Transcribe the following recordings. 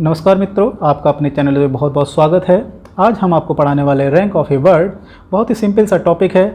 नमस्कार मित्रों, आपका अपने चैनल में बहुत बहुत स्वागत है। आज हम आपको पढ़ाने वाले रैंक ऑफ ए वर्ड। बहुत ही सिंपल सा टॉपिक है,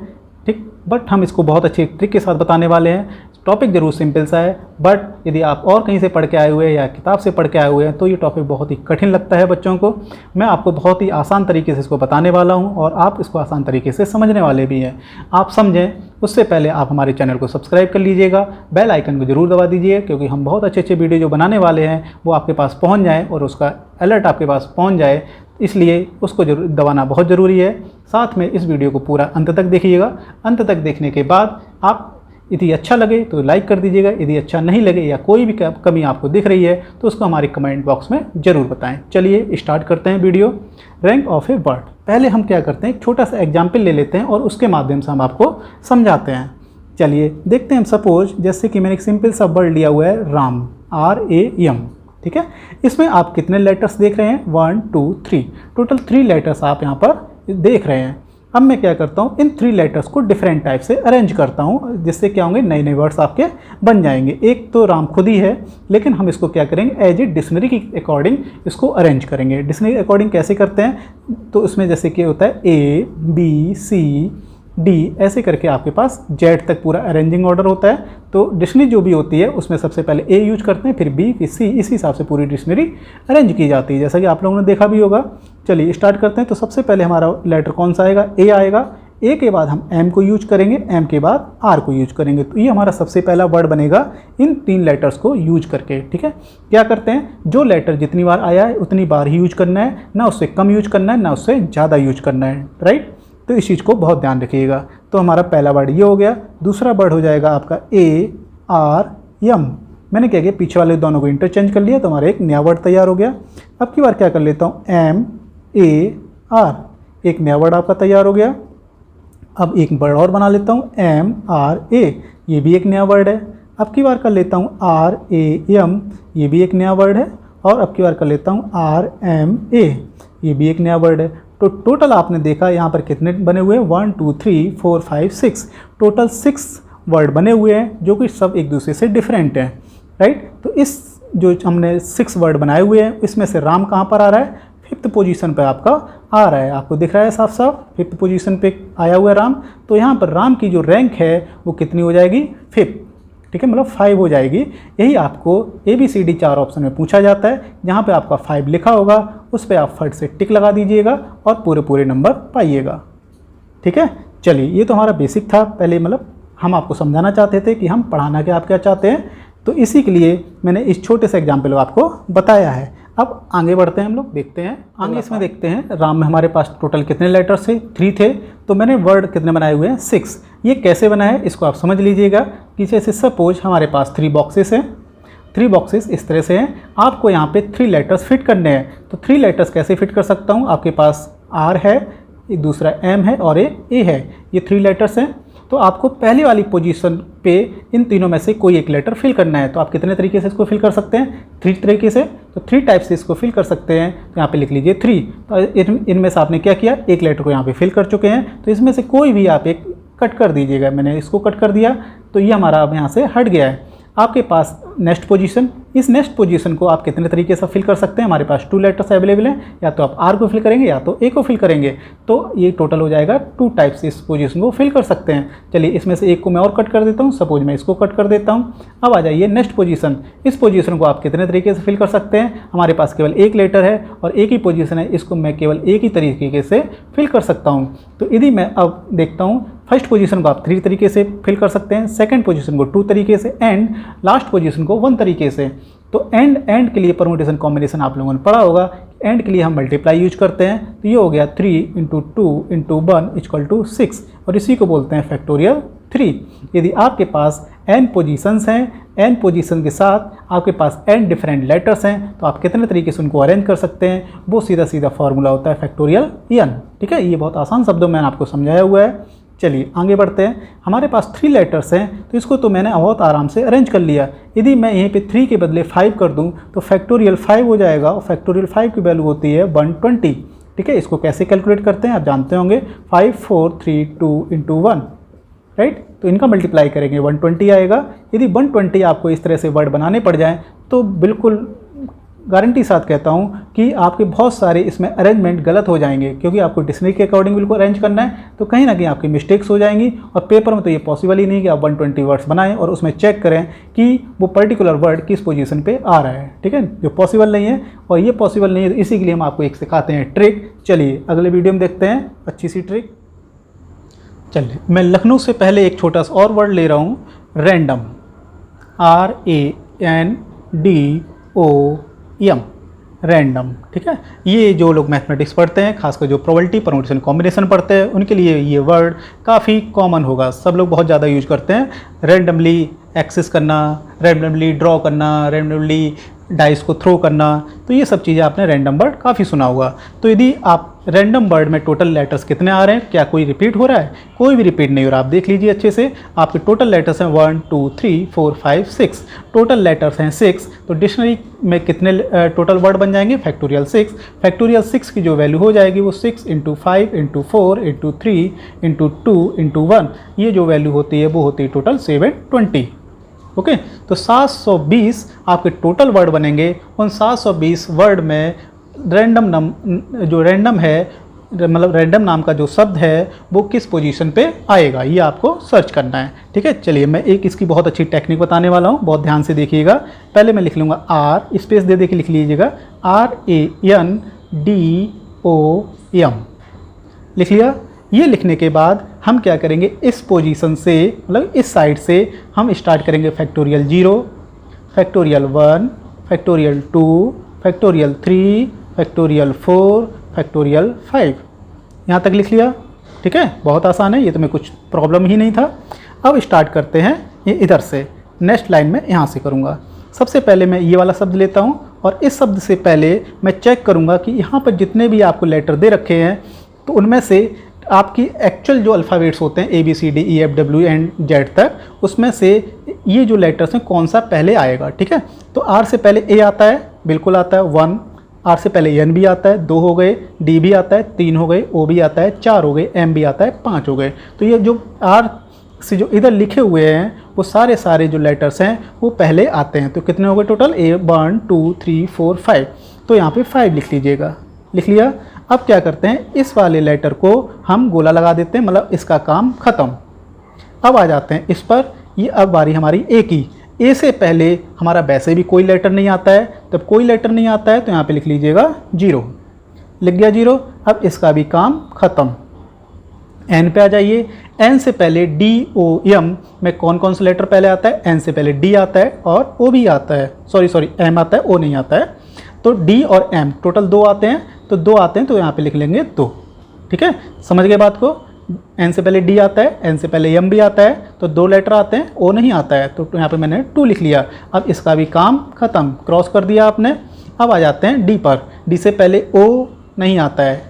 ठीक, बट हम इसको बहुत अच्छी ट्रिक के साथ बताने वाले हैं। टॉपिक जरूर सिंपल सा है, बट यदि आप और कहीं से पढ़ के आए हुए हैं या किताब से पढ़ के आए हुए हैं तो ये टॉपिक बहुत ही कठिन लगता है बच्चों को। मैं आपको बहुत ही आसान तरीके से इसको बताने वाला हूँ और आप इसको आसान तरीके से समझने वाले भी हैं। आप समझें उससे पहले आप हमारे चैनल को सब्सक्राइब कर लीजिएगा, बेल आइकन को जरूर दबा दीजिए, क्योंकि हम बहुत अच्छे अच्छे वीडियो जो बनाने वाले हैं वो आपके पास पहुँच जाएँ और उसका अलर्ट आपके पास पहुँच जाए, इसलिए उसको जरूर दबाना बहुत ज़रूरी है। साथ में इस वीडियो को पूरा अंत तक देखिएगा। अंत तक देखने के बाद आप यदि अच्छा लगे तो लाइक कर दीजिएगा, यदि अच्छा नहीं लगे या कोई भी कमी आपको दिख रही है तो उसको हमारे कमेंट बॉक्स में ज़रूर बताएं। चलिए स्टार्ट करते हैं video. Rank of a word. पहले हम क्या करते हैं, एक छोटा सा एग्जाम्पल ले लेते हैं और उसके माध्यम से हम आपको समझाते हैं। चलिए देखते हैं। हम सपोज जैसे कि मैंने एक सिंपल सा वर्ड लिया हुआ है राम, RAM, ठीक है। इसमें आप कितने लेटर्स देख रहे हैं, 1 2 3, टोटल 3 लेटर्स आप यहाँ पर देख रहे हैं। अब मैं क्या करता हूँ, इन 3 लेटर्स को डिफरेंट टाइप से अरेंज करता हूँ, जिससे क्या होंगे, नए नए वर्ड्स आपके बन जाएंगे। एक तो राम खुद ही है, लेकिन हम इसको क्या करेंगे, एज ए डिक्शनरी के अकॉर्डिंग इसको अरेंज करेंगे। डिक्शनरी अकॉर्डिंग कैसे करते हैं, तो इसमें जैसे कि होता है ABCD, ऐसे करके आपके पास Z तक पूरा अरेंजिंग ऑर्डर होता है। तो डिक्शनरी जो भी होती है उसमें सबसे पहले A यूज करते हैं, फिर B, फिर C, इस हिसाब से पूरी डिक्शनरी अरेंज की जाती है, जैसा कि आप लोगों ने देखा भी होगा। चलिए स्टार्ट करते हैं। तो सबसे पहले हमारा लेटर कौन सा आएगा, A आएगा। A के बाद हम M को यूज करेंगे, M के बाद R को यूज करेंगे। तो ये हमारा सबसे पहला वर्ड बनेगा इन 3 लेटर्स को यूज करके, ठीक है। क्या करते हैं, जो लेटर जितनी बार आया है उतनी बार ही यूज करना है, ना उससे कम यूज करना है ना उससे ज़्यादा यूज करना है, राइट। तो इस चीज़ को बहुत ध्यान रखिएगा। तो हमारा पहला वर्ड ये हो गया। दूसरा वर्ड हो जाएगा आपका ARM। मैंने क्या किया, पीछे वाले दोनों को इंटरचेंज कर लिया तो हमारा एक नया वर्ड तैयार हो गया। अब की बार क्या कर लेता हूँ, MAR, एक नया वर्ड आपका तैयार हो गया। अब एक वर्ड और बना लेता हूँ MRA, ये भी एक नया वर्ड है। अब की बार कर लेता हूँ RAM, ये भी एक नया वर्ड है। और अब की बार कर लेता हूँ RMA, ये भी एक नया वर्ड है। तो टोटल आपने देखा यहाँ पर कितने बने हुए हैं, 1 2 3 4 5 6, टोटल 6 वर्ड बने हुए हैं, जो कि सब एक दूसरे से डिफरेंट हैं, राइट। तो इस जो हमने 6 वर्ड बनाए हुए हैं, इसमें से राम कहाँ पर आ रहा है, 5th पोजीशन पे आपका आ रहा है। आपको दिख रहा है साफ साफ 5th पोजीशन पे आया हुआ है राम। तो यहाँ पर राम की जो रैंक है वो कितनी हो जाएगी, 5th, ठीक है, मतलब 5 हो जाएगी। यही आपको ABCD 4 ऑप्शन में पूछा जाता है। जहाँ पे आपका 5 लिखा होगा उस पर आप फट से टिक लगा दीजिएगा और पूरे नंबर पाइएगा, ठीक है। चलिए ये तो हमारा बेसिक था। पहले मतलब हम आपको समझाना चाहते थे कि हम पढ़ाना क्या आप क्या चाहते हैं, तो इसी के लिए मैंने इस छोटे से एग्जाम्पल को आपको बताया है। अब आगे बढ़ते हैं, हम लोग देखते हैं आगे। इसमें देखते हैं राम में हमारे पास टोटल कितने लेटर्स थे, 3 थे। तो मैंने वर्ड कितने बनाए हुए हैं, 6। ये कैसे बना है इसको आप समझ लीजिएगा कि जैसे सपोज हमारे पास 3 बॉक्सेस हैं। 3 बॉक्सेस इस तरह से हैं, आपको यहाँ पे 3 लेटर्स फिट करने हैं। तो 3 लेटर्स कैसे फिट कर सकता हूँ, आपके पास R है, एक दूसरा M है और एक A है, ये 3 लेटर्स हैं। तो आपको पहली वाली पोजीशन पे इन तीनों में से कोई एक लेटर फिल करना है। तो आप कितने तरीके से इसको फिल कर सकते हैं, 3 तरीके से। तो 3 टाइप से इसको फिल कर सकते हैं। तो यहाँ पे लिख लीजिए 3। तो इनमें से आपने क्या किया, एक लेटर को यहाँ पे फिल कर चुके हैं। तो इसमें से कोई भी आप एक कट कर दीजिएगा। मैंने इसको कट कर दिया तो ये हमारा अब यहाँ से हट गया है। आपके पास नेक्स्ट पोजीशन, इस नेक्स्ट पोजीशन को आप कितने तरीके से फिल कर सकते हैं, हमारे पास 2 लेटर्स अवेलेबल हैं। या तो आप R को फिल करेंगे या तो A को फिल करेंगे। तो ये टोटल हो जाएगा 2 टाइप से इस पोजीशन को फिल कर सकते हैं। चलिए इसमें से एक को मैं और कट कर देता हूँ। सपोज मैं इसको कट कर देता हूँ। अब आ जाइए नेक्स्ट पोजीशन। इस पोजीशन को आप कितने तरीके से फिल कर सकते हैं, हमारे पास केवल एक लेटर है और एक ही पोजीशन है, इसको मैं केवल एक ही तरीके से फिल कर सकता हूँ। तो यदि मैं अब देखता हूँ, फर्स्ट पोजीशन को आप 3 तरीके से फिल कर सकते हैं, सेकंड पोजीशन को 2 तरीके से, एंड लास्ट पोजीशन को 1 तरीके से। तो एंड के लिए परमुटेशन कॉम्बिनेशन आप लोगों ने पढ़ा होगा। एंड के लिए हम मल्टीप्लाई यूज करते हैं। तो ये हो गया 3 × 2 × 1 = 6, और इसी को बोलते हैं फैक्टोरियल 3। यदि आपके पास n पोजीशंस हैं, n पोजीशन के साथ आपके पास n डिफरेंट लेटर्स हैं, तो आप कितने तरीके से उनको अरेंज कर सकते हैं, वो सीधा फार्मूला होता है फैक्टोरियल n, ठीक है। ये बहुत आसान शब्दों में मैंने आपको समझाया हुआ है। चलिए आगे बढ़ते हैं। हमारे पास 3 लेटर्स हैं, तो इसको तो मैंने बहुत आराम से अरेंज कर लिया। यदि मैं यहीं पे 3 के बदले 5 कर दूं तो फैक्टोरियल 5 हो जाएगा, और फैक्टोरियल 5 की वैल्यू होती है 120, ठीक है। इसको कैसे कैलकुलेट करते हैं आप जानते होंगे, 5 4 3 2 × 1, राइट। तो इनका मल्टीप्लाई करेंगे 120 आएगा। यदि 120 आपको इस तरह से वर्ड बनाने पड़ जाएँ तो बिल्कुल गारंटी साथ कहता हूँ कि आपके बहुत सारे इसमें अरेंजमेंट गलत हो जाएंगे, क्योंकि आपको डिक्शनरी के अकॉर्डिंग बिल्कुल अरेंज करना है, तो कहीं ना कहीं आपकी मिस्टेक्स हो जाएंगी। और पेपर में तो ये पॉसिबल ही नहीं कि आप 120 वर्ड्स बनाएं और उसमें चेक करें कि वो पर्टिकुलर वर्ड किस पोजीशन पे आ रहा है, ठीक है, जो पॉसिबल नहीं है। और ये पॉसिबल नहीं है, तो इसी के लिए हम आपको एक सिखाते हैं ट्रिक। चलिए अगले वीडियो में देखते हैं अच्छी सी ट्रिक। चलिए, मैं लखनऊ से पहले एक छोटा सा और वर्ड ले रहा हूँ, रैंडम, RANDOM, रैंडम, ठीक है। ये जो लोग मैथमेटिक्स पढ़ते हैं, खासकर जो प्रोबेबिलिटी परमुटेशन कॉम्बिनेशन पढ़ते हैं, उनके लिए ये वर्ड काफ़ी कॉमन होगा, सब लोग बहुत ज़्यादा यूज करते हैं। रैंडमली एक्सेस करना, रैंडमली ड्रॉ करना, रैंडमली डाइस को थ्रो करना, तो ये सब चीज़ें आपने रैंडम वर्ड काफ़ी सुना होगा। तो यदि आप रैंडम वर्ड में टोटल लेटर्स कितने आ रहे हैं, क्या कोई रिपीट हो रहा है? कोई भी रिपीट नहीं हो रहा। आप देख लीजिए अच्छे से, आपके टोटल लेटर्स हैं 1 2 3 4 5 6, टोटल लेटर्स हैं 6। तो डिक्शनरी में कितने टोटल वर्ड बन जाएंगे? फैक्टोरियल 6। फैक्टोरियल 6 की जो वैल्यू हो जाएगी वो 6 × 5 × 4 × 3 × 2 × 1, ये जो वैल्यू होती है वो होती है टोटल 720। ओके, तो 720 आपके टोटल वर्ड बनेंगे। उन 720 वर्ड में जो रैंडम है, मतलब रैंडम नाम का जो शब्द है वो किस पोजीशन पे आएगा, ये आपको सर्च करना है, ठीक है। चलिए, मैं एक इसकी बहुत अच्छी टेक्निक बताने वाला हूँ, बहुत ध्यान से देखिएगा। पहले मैं लिख लूँगा R, स्पेस दे दे के लिख लीजिएगा, RANDOM, लिख लिया। ये लिखने के बाद हम क्या करेंगे, इस पोजीशन से, मतलब इस साइड से हम स्टार्ट करेंगे factorial 0, factorial 1, factorial 2, factorial 3, factorial 4, factorial 5, यहाँ तक लिख लिया, ठीक है। बहुत आसान है, ये तो मैं कुछ प्रॉब्लम ही नहीं था। अब स्टार्ट करते हैं ये इधर से, नेक्स्ट लाइन में यहाँ से करूँगा। सबसे पहले मैं ये वाला शब्द लेता हूँ और इस शब्द से पहले मैं चेक करूँगा कि यहाँ पर जितने भी आपको लेटर दे रखे हैं, तो उनमें से आपकी एक्चुअल जो अल्फ़ाबेट्स होते हैं ABCDEFW एंड Z तक, उसमें से ये जो लेटर्स हैं कौन सा पहले आएगा, ठीक है। तो R से पहले A आता है, बिल्कुल आता है 1, R से पहले N भी आता है 2 हो गए, D भी आता है 3 हो गए, O भी आता है 4 हो गए, M भी आता है 5 हो गए। तो ये जो R से जो इधर लिखे हुए हैं वो सारे जो लेटर्स हैं वो पहले आते हैं। तो कितने हो गए टोटल? 1 2 3 4 5, तो यहाँ पे 5 लिख लीजिएगा, लिख लिया। अब क्या करते हैं, इस वाले लेटर को हम गोला लगा देते हैं, मतलब इसका काम ख़त्म। अब आ जाते हैं इस पर, ये अब बारी हमारी A की। A से पहले हमारा वैसे भी कोई लेटर नहीं आता है, तब कोई लेटर नहीं आता है तो यहाँ पे लिख लीजिएगा 0, लिख गया 0। अब इसका भी काम ख़त्म। N पे आ जाइए। N से पहले DOM में कौन कौन सा लेटर पहले आता है? N से पहले D आता है और O भी आता है, सॉरी M आता है, O नहीं आता है। तो D और M टोटल 2 आते हैं, तो 2 आते हैं तो यहाँ पे लिख लेंगे 2, ठीक है। समझ गए बात को? N से पहले D आता है, N से पहले M भी आता है, तो 2 लेटर आते हैं, O नहीं आता है, तो यहाँ पे मैंने 2 लिख लिया। अब इसका भी काम ख़त्म, क्रॉस कर दिया आपने। अब आ जाते हैं D पर। D से पहले O नहीं आता है,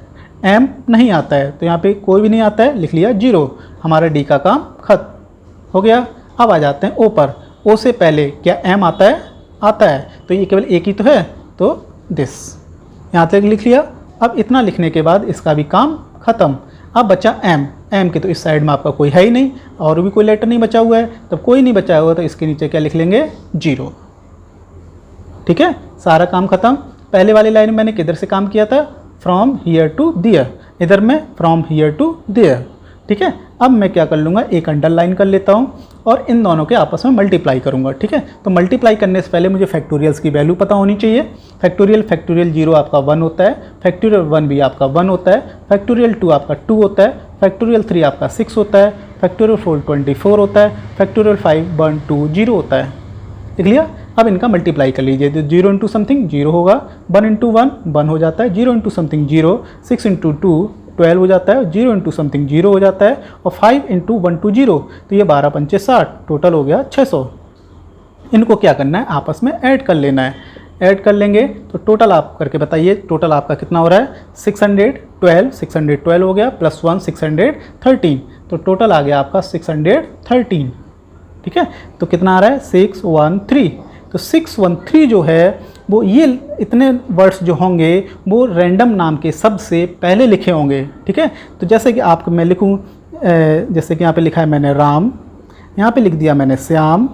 M नहीं आता है, तो यहाँ पे कोई भी नहीं आता है, लिख लिया 0। हमारा D का काम खत्म हो गया। अब आ जाते हैं O पर। O से पहले क्या M आता है? आता है, तो ये केवल एक ही तो है, तो दिस, यहाँ तक लिख लिया। अब इतना लिखने के बाद इसका भी काम ख़त्म। अब बचा M के, तो इस साइड में आपका कोई है ही नहीं और भी कोई लेटर नहीं बचा हुआ है, तब कोई नहीं बचा हुआ तो इसके नीचे क्या लिख लेंगे? 0, ठीक है। सारा काम ख़त्म। पहले वाली लाइन में मैंने किधर से काम किया था? फ्रॉम हियर टू देयर, इधर में फ्रॉम हियर टू देयर, ठीक है। अब मैं क्या कर लूँगा, एक अंडरलाइन कर लेता हूँ और इन दोनों के आपस में मल्टीप्लाई करूँगा, ठीक है। तो मल्टीप्लाई करने से पहले मुझे फैक्टोरियल्स की वैल्यू पता होनी चाहिए। फैक्टोरियल 0 आपका 1 होता है, फैक्टोरियल 1 भी आपका 1 होता है, फैक्टोरियल 2 आपका 2 होता है, फैक्टोरियल 3 आपका 6 होता है, फैक्टोरियल 4 24 होता है, फैक्टोरियल 5 1 2 0 होता है, लिख लिया। अब इनका मल्टीप्लाई कर लीजिए, तो 0 इंटू समथिंग 0 होगा, 1 इंटू 1 1 हो जाता है, 0 इंटू समथिंग 0, 6 इंटू 2 12 हो जाता है, 0 इंटू समथिंग 0 हो जाता है, और 5 इंटू 1 2 0, तो ये 12 पंचे 60, टोटल हो गया 600। इनको क्या करना है, आपस में ऐड कर लेना है। ऐड कर लेंगे तो टोटल आप करके बताइए, टोटल आपका कितना हो रहा है? 612 हो गया, प्लस 1 613, तो टोटल आ गया आपका 613, ठीक है। तो कितना आ रहा है? 613। तो 613 जो है वो ये इतने वर्ड्स जो होंगे वो रैंडम नाम के शब्द से पहले लिखे होंगे, ठीक है। तो जैसे कि आपको मैं लिखूं, जैसे कि यहाँ पे लिखा है मैंने राम, यहाँ पे लिख दिया मैंने श्याम,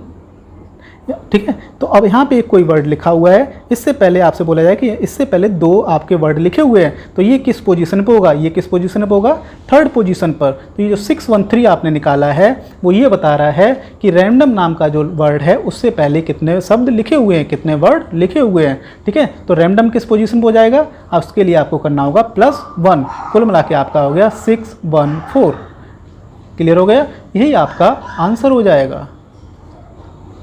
ठीक है। तो अब यहाँ पे एक कोई वर्ड लिखा हुआ है, इससे पहले आपसे बोला जाए कि इससे पहले 2 आपके वर्ड लिखे हुए हैं, तो ये किस पोजीशन पे होगा, ये किस पोजीशन पे होगा, 3rd पोजीशन पर। तो ये जो 613 आपने निकाला है वो ये बता रहा है कि रैंडम नाम का जो वर्ड है उससे पहले कितने शब्द लिखे हुए हैं, कितने वर्ड लिखे हुए हैं। ठीक है, तो रैंडम किस पोजीशन पे हो जाएगा, अब उसके लिए आपको करना होगा +1, कुल मिला के आपका हो गया 614। क्लियर हो गया, यही आपका आंसर हो जाएगा।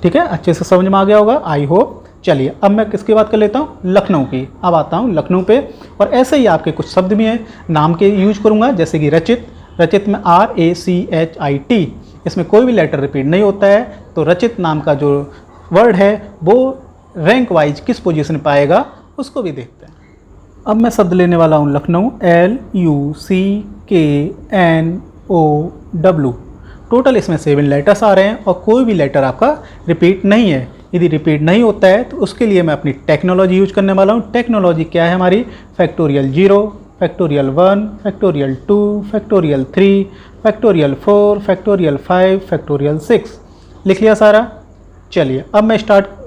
ठीक है, अच्छे से समझ में आ गया होगा, आई होप। चलिए अब मैं किसकी बात कर लेता हूँ, लखनऊ की। अब आता हूँ लखनऊ पे, और ऐसे ही आपके कुछ शब्द भी हैं, नाम के यूज करूँगा, जैसे कि रचित। रचित में RACHIT, इसमें कोई भी लेटर रिपीट नहीं होता है, तो रचित नाम का जो वर्ड है वो रैंक वाइज किस पोजीशन पर आएगा उसको भी देखते हैं। अब मैं शब्द लेने वाला हूँ लखनऊ, LUCKNOW। टोटल इसमें 7 लेटर्स आ रहे हैं और कोई भी लेटर आपका रिपीट नहीं है। यदि रिपीट नहीं होता है तो उसके लिए मैं अपनी टेक्नोलॉजी यूज करने वाला हूँ। टेक्नोलॉजी क्या है हमारी, factorial 0, factorial 1, factorial 2, factorial 3, factorial 4, factorial 5, factorial 6। लिख लिया सारा। चलिए अब मैं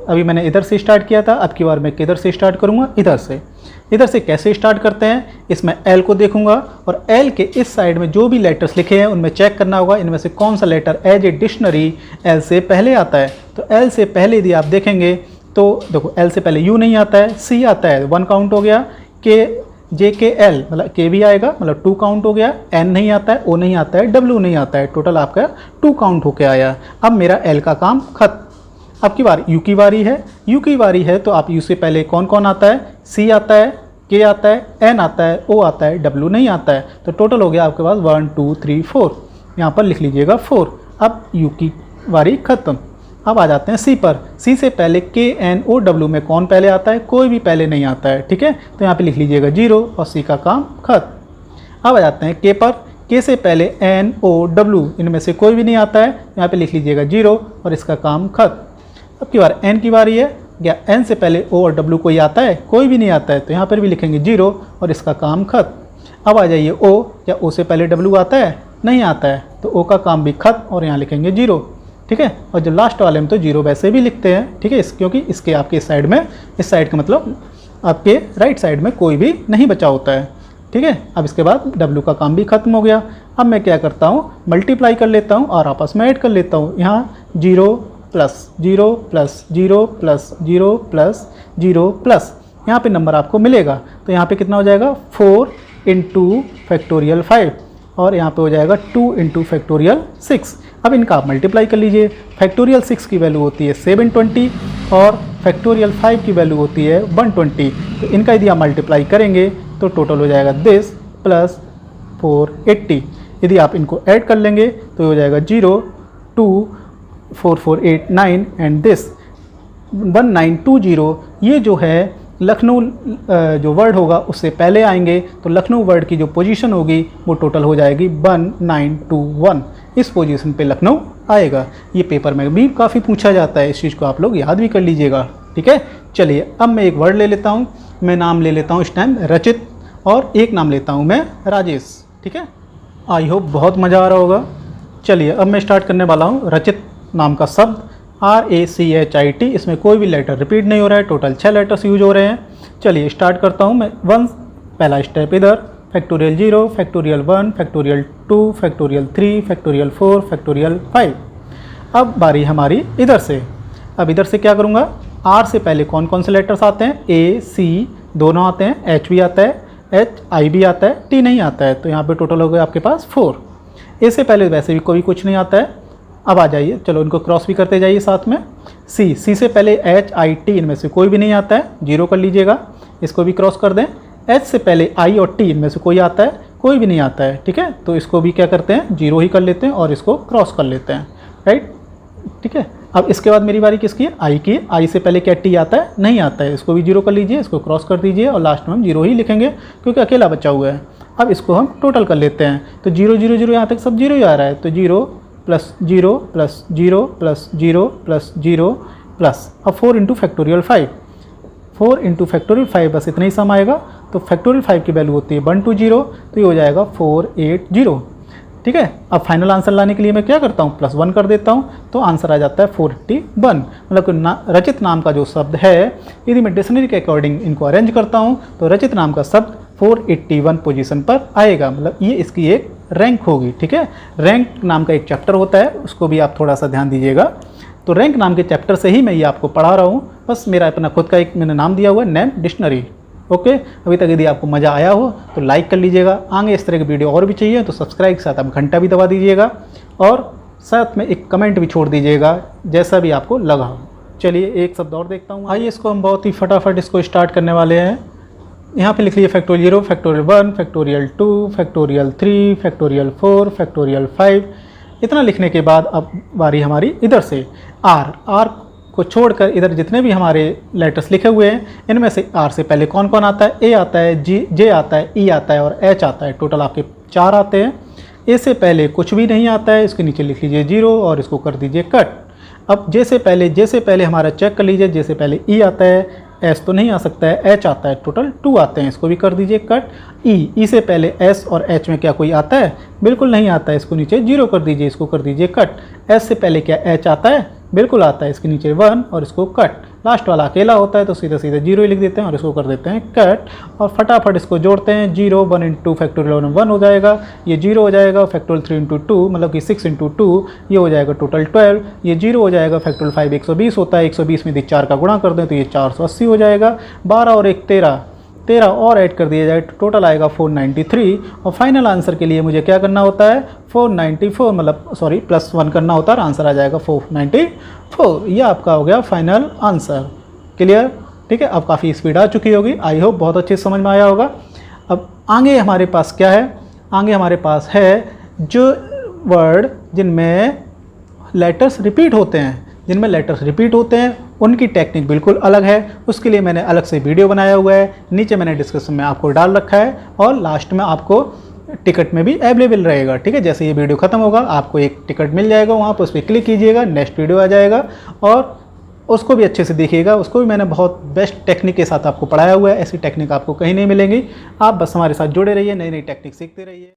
अभी मैंने इधर से स्टार्ट किया था, अब की बार मैं किधर से स्टार्ट करूँगा, इधर से। इधर से कैसे स्टार्ट करते हैं, इसमें L को देखूंगा और L के इस साइड में जो भी लेटर्स लिखे हैं उनमें चेक करना होगा इनमें से कौन सा letter as a dictionary L से पहले आता है। तो L से पहले यदि आप देखेंगे तो देखो L से पहले U नहीं आता है, C आता है, 1 काउंट हो गया, JKL मतलब K भी आएगा, मतलब 2 काउंट हो गया, N नहीं आता है, O नहीं आता है, W नहीं आता है, टोटल आपका 2 काउंट होके आया। अब मेरा L का काम खत्म। अब की बार U की बारी है। U की बारी है तो आप U से पहले कौन कौन आता है, C आता है, K आता है, N आता है, O आता है, W नहीं आता है। तो टोटल हो गया आपके पास 1 2 3 4, यहाँ पर लिख लीजिएगा 4। अब U की बारी खत्म। अब आ जाते हैं C पर। C से पहले KNOW में कौन पहले आता है, कोई भी पहले नहीं आता है। ठीक है, तो यहाँ पे लिख लीजिएगा 0 और C का काम खत्म। अब आ जाते हैं K पर। K से पहले NOW इनमें से कोई भी नहीं आता है, यहाँ पे लिख लीजिएगा 0 और इसका काम खत्म। अब की बार N की बारी है। क्या N से पहले O और W कोई आता है, कोई भी नहीं आता है, तो यहाँ पर भी लिखेंगे 0 और इसका काम खत्म। अब आ जाइए O, क्या O से पहले W आता है, नहीं आता है, तो O का काम भी खत्म और यहाँ लिखेंगे 0। ठीक है, और जो लास्ट वाले में तो 0 वैसे भी लिखते हैं। ठीक है, क्योंकि इसके आपके इस साइड में, इस साइड का मतलब आपके राइट साइड में कोई भी नहीं बचा होता है। ठीक है, अब इसके बाद W का काम भी खत्म हो गया। अब मैं क्या करता हूँ, मल्टीप्लाई कर लेता हूँ और आपस में ऐड कर लेता हूँ। यहाँ 0 plus 0 plus 0 plus 0 plus 0 plus, यहाँ पे नंबर आपको मिलेगा। तो यहाँ पे कितना हो जाएगा, 4 इंटू फैक्टोरियल 5 और यहाँ पे हो जाएगा 2 इंटू फैक्टोरियल 6। अब इनका आप मल्टीप्लाई कर लीजिए। फैक्टोरियल 6 की वैल्यू होती है 720 और फैक्टोरियल 5 की वैल्यू होती है 120। तो इनका यदि आप मल्टीप्लाई करेंगे तो टोटल हो जाएगा दिस प्लस 480। यदि आप इनको ऐड कर लेंगे तो हो जाएगा 0 2 4 4 8 9 एंड दिस 1920। ये जो है लखनऊ जो वर्ड होगा उससे पहले आएंगे, तो लखनऊ वर्ड की जो पोजीशन होगी वो टोटल हो जाएगी 1921। इस पोजीशन पे लखनऊ आएगा। ये पेपर में भी काफ़ी पूछा जाता है, इस चीज़ को आप लोग याद भी कर लीजिएगा। ठीक है, चलिए अब मैं एक वर्ड ले लेता हूँ। मैं नाम ले लेता हूँ इस टाइम रचित और एक नाम लेता हूँ मैं राजेश। ठीक है, आई होप बहुत मज़ा आ रहा होगा। चलिए अब मैं स्टार्ट करने वाला हूँ। रचित नाम का शब्द RACHIT, इसमें कोई भी लेटर रिपीट नहीं हो रहा है, टोटल 6 लेटर्स यूज हो रहे हैं। चलिए स्टार्ट करता हूँ मैं। पहला स्टेप इधर, factorial 0, factorial 1, factorial 2, factorial 3, factorial 4, factorial 5। अब बारी हमारी इधर से। अब इधर से क्या करूँगा, R से पहले कौन कौन से लेटर्स आते हैं, A C दोनों आते हैं, H भी आता है, I भी आता है, T नहीं आता है, तो यहाँ पे टोटल हो गया आपके पास 4। A से पहले वैसे भी कोई कुछ नहीं आता है। अब आ जाइए, चलो इनको क्रॉस भी करते जाइए साथ में। C से पहले HIT इनमें से कोई भी नहीं आता है, 0 कर लीजिएगा, इसको भी क्रॉस कर दें। H से पहले I और T इनमें से कोई आता है, कोई भी नहीं आता है। ठीक है, तो इसको भी क्या करते हैं, 0 ही कर लेते हैं और इसको क्रॉस कर लेते हैं। राइट, ठीक है। अब इसके बाद मेरी बारी किसकी है, I की। I से पहले क्या T आता है, नहीं आता है, इसको भी 0 कर लीजिए, इसको क्रॉस कर दीजिए और लास्ट में हम 0 ही लिखेंगे क्योंकि अकेला बचा हुआ है। अब इसको हम टोटल कर लेते हैं, तो 0 0 0 यहाँ तक सब 0 ही आ रहा है, तो 0 plus 0 plus 0 plus 0 plus 0 plus, अब 4 इंटू फैक्टोरियल 5, 4 इंटू फैक्टोरियल 5, बस इतना ही सम आएगा। तो फैक्टोरियल 5 की वैल्यू होती है 120, तो ये हो जाएगा 480। ठीक है। अब फाइनल आंसर लाने के लिए मैं क्या करता हूँ, +1 कर देता हूँ, तो आंसर आ जाता है 481। मतलब कि रचित नाम का जो शब्द है, यदि मैं डिक्शनरी के अकॉर्डिंग इनको अरेंज करता हूँ तो रचित नाम का शब्द 481 पोजीशन पर आएगा। मतलब ये इसकी एक रैंक होगी, ठीक है। रैंक नाम का एक चैप्टर होता है, उसको भी आप थोड़ा सा ध्यान दीजिएगा। तो रैंक नाम के चैप्टर से ही मैं ये आपको पढ़ा रहा हूँ। बस मेरा अपना खुद का एक मैंने नाम दिया हुआ है, नेम डिक्शनरी। ओके, अभी तक यदि आपको मज़ा आया हो तो लाइक कर लीजिएगा। आगे इस तरह की वीडियो और भी चाहिए तो सब्सक्राइब के साथ आप घंटा भी दबा दीजिएगा और साथ में एक कमेंट भी छोड़ दीजिएगा, जैसा भी आपको लगा हो। चलिए एक शब्द और देखता हूँ। आइए इसको हम बहुत ही फटाफट इसको स्टार्ट करने वाले हैं। यहाँ पे लिख लीजिए factorial 0, factorial 1, factorial 2, factorial 3, factorial 4, factorial 5। इतना लिखने के बाद अब बारी हमारी इधर से आर को छोड़कर इधर जितने भी हमारे लेटर्स लिखे हुए हैं, इनमें से आर से पहले कौन कौन आता है, ए आता है, जे आता है, ई आता है और एच आता है। टोटल आपके 4 आते हैं। ए से पहले कुछ भी नहीं आता है, इसके नीचे लिख लीजिए 0 और इसको कर दीजिए कट। अब जे से पहले हमारा चेक कर लीजिए, जे से पहले ई आता है, एस तो नहीं आ सकता है, एच आता है, टोटल 2 आते हैं, इसको भी कर दीजिए कट। ई से पहले एस और एच में क्या कोई आता है, बिल्कुल नहीं आता है, इसको नीचे 0 कर दीजिए, इसको कर दीजिए कट। एस से पहले क्या एच आता है, बिल्कुल आता है, इसके नीचे 1 और इसको कट। लास्ट वाला अकेला होता है तो सीधा 0 ही लिख देते हैं और इसको कर देते हैं कट। और फटाफट इसको जोड़ते हैं, 0 1 इंटू फैक्टोरियल 1 हो जाएगा, ये 0 हो जाएगा, फैक्टोरियल 3 इंटू 2 मतलब कि 6 इंटू 2, ये हो जाएगा टोटल 12, ये 0 हो जाएगा, फैक्टोरियल 5 120 होता है, 120 में यदि 4 का गुणा कर दें तो ये 480 हो जाएगा, 12 और 1 13 और ऐड कर दिया जाए, टोटल आएगा 493। और फाइनल आंसर के लिए मुझे क्या करना होता है, 494 मतलब सॉरी +1 करना होता है और आंसर आ जाएगा 494। ये आपका हो गया फाइनल आंसर। क्लियर, ठीक है। अब काफ़ी स्पीड आ चुकी होगी, आई होप बहुत अच्छे से समझ में आया होगा। अब आगे हमारे पास क्या है, आगे हमारे पास है जो वर्ड जिनमें लेटर्स रिपीट होते हैं, जिनमें लेटर्स रिपीट होते हैं उनकी टेक्निक बिल्कुल अलग है। उसके लिए मैंने अलग से वीडियो बनाया हुआ है, नीचे मैंने डिस्क्रिप्शन में आपको डाल रखा है और लास्ट में आपको टिकट में भी अवेलेबल रहेगा, ठीक है। जैसे ये वीडियो खत्म होगा आपको एक टिकट मिल जाएगा, वहाँ पर उस पर क्लिक कीजिएगा, नेक्स्ट वीडियो आ जाएगा और उसको भी अच्छे से देखिएगा। उसको भी मैंने बहुत बेस्ट टेक्निक के साथ आपको पढ़ाया हुआ है, ऐसी टेक्निक आपको कहीं नहीं मिलेंगी। आप बस हमारे साथ जुड़े रहिए, नई नई टेक्निक सीखते रहिए।